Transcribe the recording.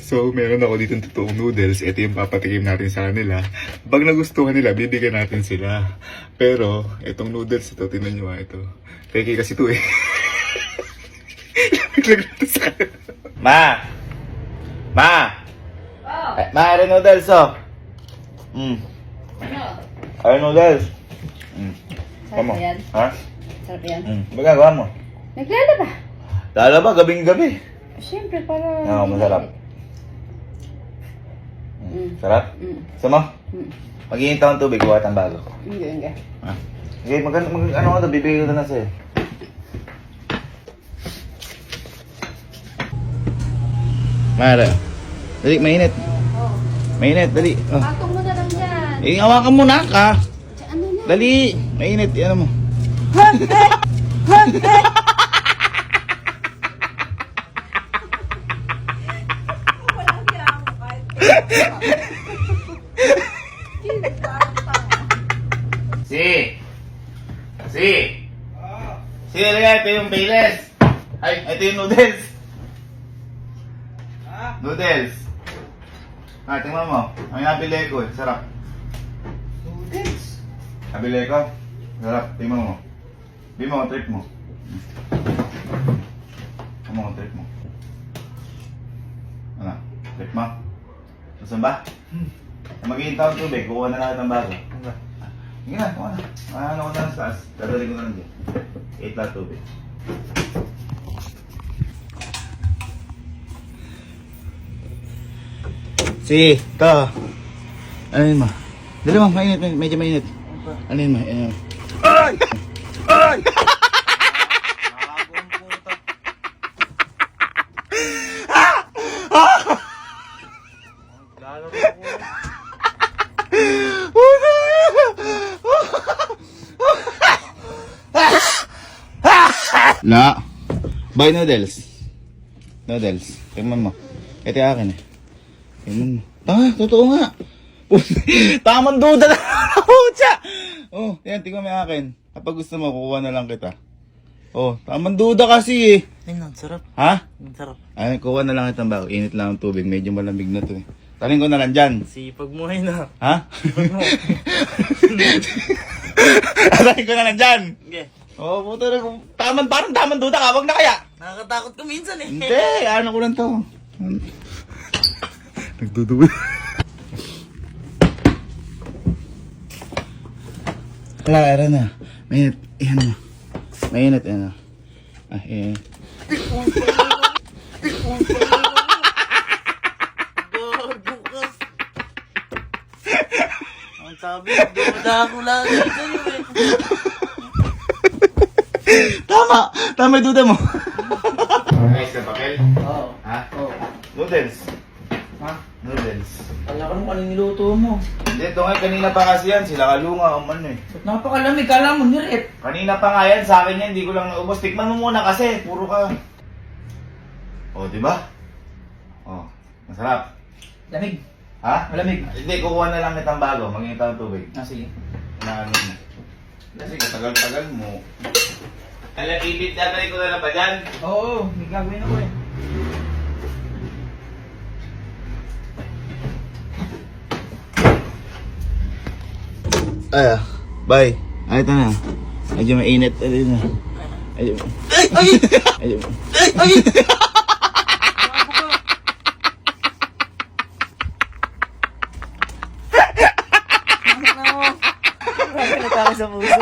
So, meron ako dito totoong noodles. Ito yung papatikim natin sa kanila. Pag nagustuhan nila, bibigyan natin sila. Pero, itong noodles ito, tingnan nyo ito. Peki kasi ito eh. Ma! Ma! Oh, Ma, are noodles oh. ano? Are noodles. Sarap ba yan? Ha? Sarap yan? Magagawa mo? Naglalaba. Lalo ba? Gabing-gabi. Siyempre, para... Oo, masarap. Sarap? Sama? Mag-iinit ako ng tubig, kuha tayong bago. Hindi. Okay, ano ka to? Bibigay ko na sa'yo. Mara. Dali, mainit. Mainit, dali. Oh. Patong mo na lang yan. Hawakan mo na ka. Ano na? Dali, mainit. Ano mo? Si! Si, halika, ito yung Baileys. Ay, ito yung noodles. Noodles. Tingnan mo. Ang nabili ko eh. Sarap. Noodles? Nabili ko? Sarap. Tingnan mo. Bili mo ang trip mo. Tingnan mo ang trip mo. Ano? Trip mo? Gusto ba? Mag-iintaw ang tubig. Kukuha na natin ang bago. Sige na, kuha na. Ano ko na sa taas. Dadali ko na lang dyan. 8 lang tubig. Si, ito. Ano yun mo? Dali mo, mainit, medyo mainit. Ano yun mo? Ay! Ay! La. Buy noodles. Noodles. Tingnan mo. Ito yung akin eh. Tingnan mo. Totoo nga. Tamang duda na. Pucha. Oh, yan. Tingnan mo yung akin. Kapag gusto mo, kukuha na lang kita. Oh, tamang duda kasi eh. Tingnan, sarap. Ha? Sarap. Ay, kuha na lang itang bago. Init lang ang tubig. Medyo malamig na to eh. Taling ko na lang dyan. Sipag mo na. Ha? Sipag mo. Taling ko na lang dyan. Okay. Oh, puto na. Parang tamang duda ka. Wag na kaya. Nakakatakot ka minsan eh. Hindi, ano ko lang to. Nagduduwi. Wala, era na. Mainit, yan mo. Mainit, ano. Mainit. Gago ka. Ang sabi, duda ako lagi sa'yo eh. Tama yung duda mo. Guys, na papel? Oo. Ha? Oo. Noodles. Ha? Noodles. Kala ko nung anong niluto mo. Hindi, ito nga, kanina pa kasi yan. Sila kalunga, ano eh. Ba't napakalamig? Kala mo nirit. Kanina pa nga yan, sa akin yan, hindi ko lang naubos. Tikman mo muna kasi, puro ka. O, di ba? O, masarap. Lamig. Ha? Malamig. Hindi, kukuha na lang itang bago. Mag-init ng tubig. Sige. Na ano mo. Kasi katagal-tagal mo. Alam, ibit dadali ko na lang ba dyan? Oo, may gagawin ako eh. Bye. Ito na. Medyo mainit. Ayun na. Ayun. Ay! Ayun. Ay! Ano na mo? Grabe na sa puso.